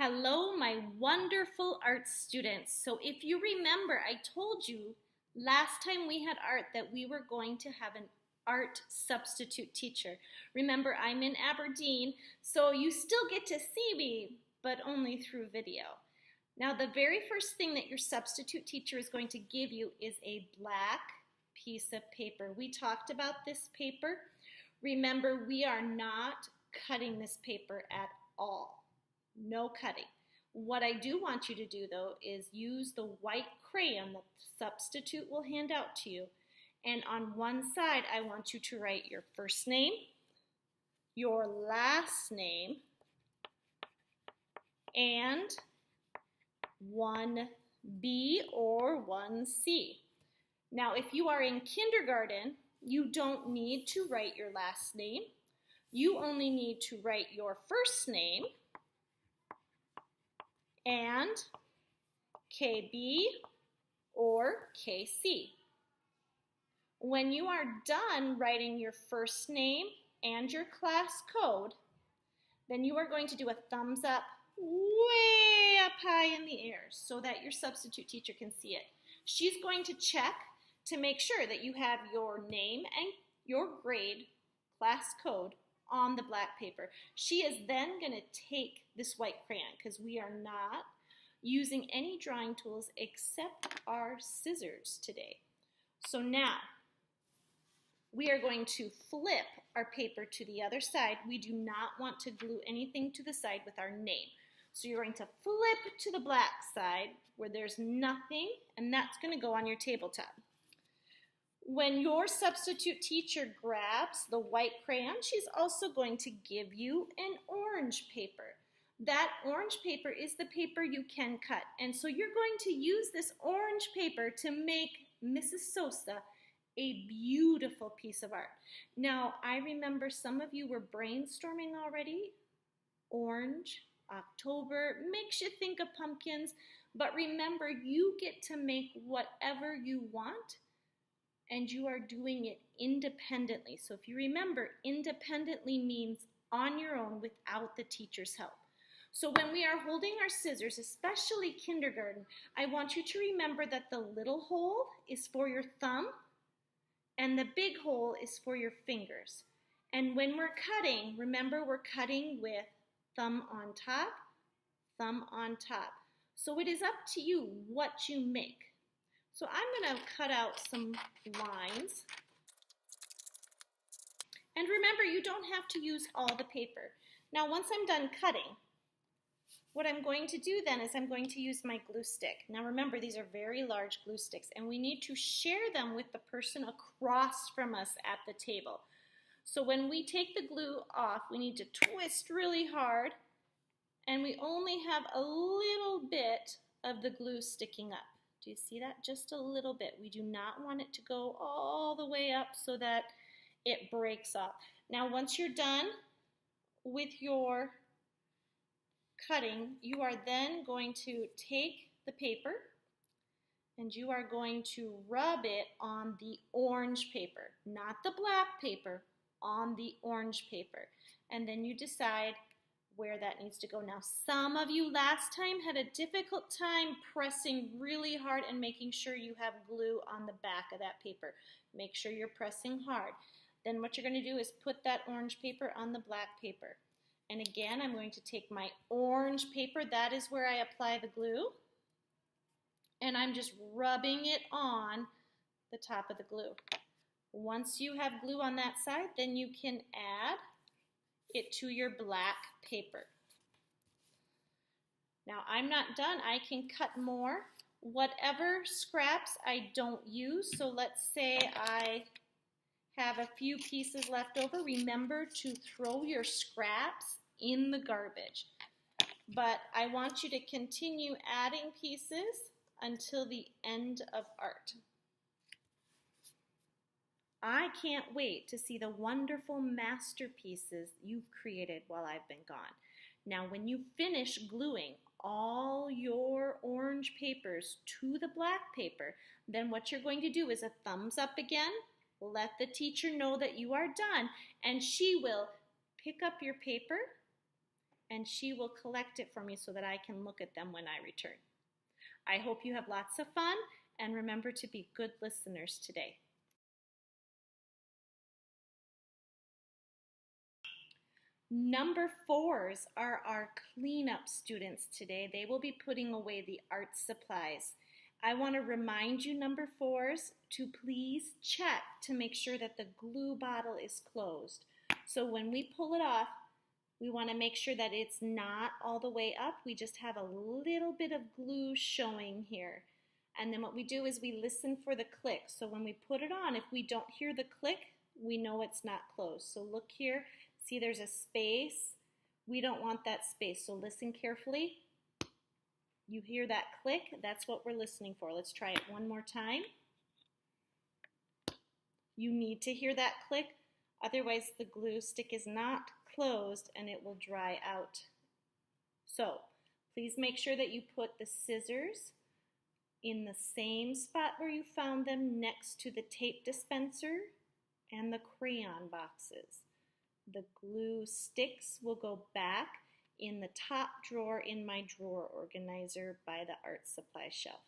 Hello, my wonderful art students. So if you remember, I told you last time we had art that we were going to have an art substitute teacher. Remember, I'm in Aberdeen, so you still get to see me, but only through video. Now, the very first thing that your substitute teacher is going to give you is a black piece of paper. We talked about this paper. Remember, we are not cutting this paper at all. No cutting. What I do want you to do though is use the white crayon that the substitute will hand out to you, and on one side I want you to write your first name, your last name, and 1B or 1C. Now if you are in kindergarten, you don't need to write your last name. You only need to write your first name and KB or KC. When you are done writing your first name and your class code, then you are going to do a thumbs up way up high in the air so that your substitute teacher can see it. She's going to check to make sure that you have your name and your grade class code on the black paper. She is then going to take this white crayon, because we are not using any drawing tools except our scissors today. So now we are going to flip our paper to the other side. We do not want to glue anything to the side with our name. So you're going to flip to the black side where there's nothing, and that's going to go on your tabletop. When your substitute teacher grabs the white crayon, she's also going to give you an orange paper. That orange paper is the paper you can cut. And so you're going to use this orange paper to make Mrs. Sosa a beautiful piece of art. Now, I remember some of you were brainstorming already. Orange, October, makes you think of pumpkins. But remember, you get to make whatever you want, and you are doing it independently. So if you remember, independently means on your own without the teacher's help. So when we are holding our scissors, especially kindergarten, I want you to remember that the little hole is for your thumb and the big hole is for your fingers. And when we're cutting, remember we're cutting with thumb on top, thumb on top. So it is up to you what you make. So I'm going to cut out some lines. And remember, you don't have to use all the paper. Now, once I'm done cutting, what I'm going to do then is I'm going to use my glue stick. Now remember, these are very large glue sticks, and we need to share them with the person across from us at the table. So when we take the glue off, we need to twist really hard, and we only have a little bit of the glue sticking up. Do you see that? Just a little bit. We do not want it to go all the way up so that it breaks off. Now, once you're done with your cutting, you are then going to take the paper and you are going to rub it on the orange paper, not the black paper, on the orange paper. And then you decide where that needs to go. Now, some of you last time had a difficult time pressing really hard and making sure you have glue on the back of that paper. Make sure you're pressing hard. Then what you're going to do is put that orange paper on the black paper. And again, I'm going to take my orange paper. That is where I apply the glue. And I'm just rubbing it on the top of the glue. Once you have glue on that side, then you can add it to your black paper. Now I'm not done. I can cut more. Whatever scraps I don't use, so let's say I have a few pieces left over, remember to throw your scraps in the garbage. But I want you to continue adding pieces until the end of art. I can't wait to see the wonderful masterpieces you've created while I've been gone. Now, when you finish gluing all your orange papers to the black paper, then what you're going to do is a thumbs up again. Let the teacher know that you are done, and she will pick up your paper and she will collect it for me so that I can look at them when I return. I hope you have lots of fun, and remember to be good listeners today. Number 4s are our cleanup students today. They will be putting away the art supplies. I want to remind you, number 4s, to please check to make sure that the glue bottle is closed. So when we pull it off, we want to make sure that it's not all the way up. We just have a little bit of glue showing here. And then what we do is we listen for the click. So when we put it on, if we don't hear the click, we know it's not closed. So look here. See, there's a space. We don't want that space, so listen carefully. You hear that click? That's what we're listening for. Let's try it one more time. You need to hear that click, otherwise the glue stick is not closed and it will dry out. So please make sure that you put the scissors in the same spot where you found them, next to the tape dispenser and the crayon boxes. The glue sticks will go back in the top drawer in my drawer organizer by the art supply shelf.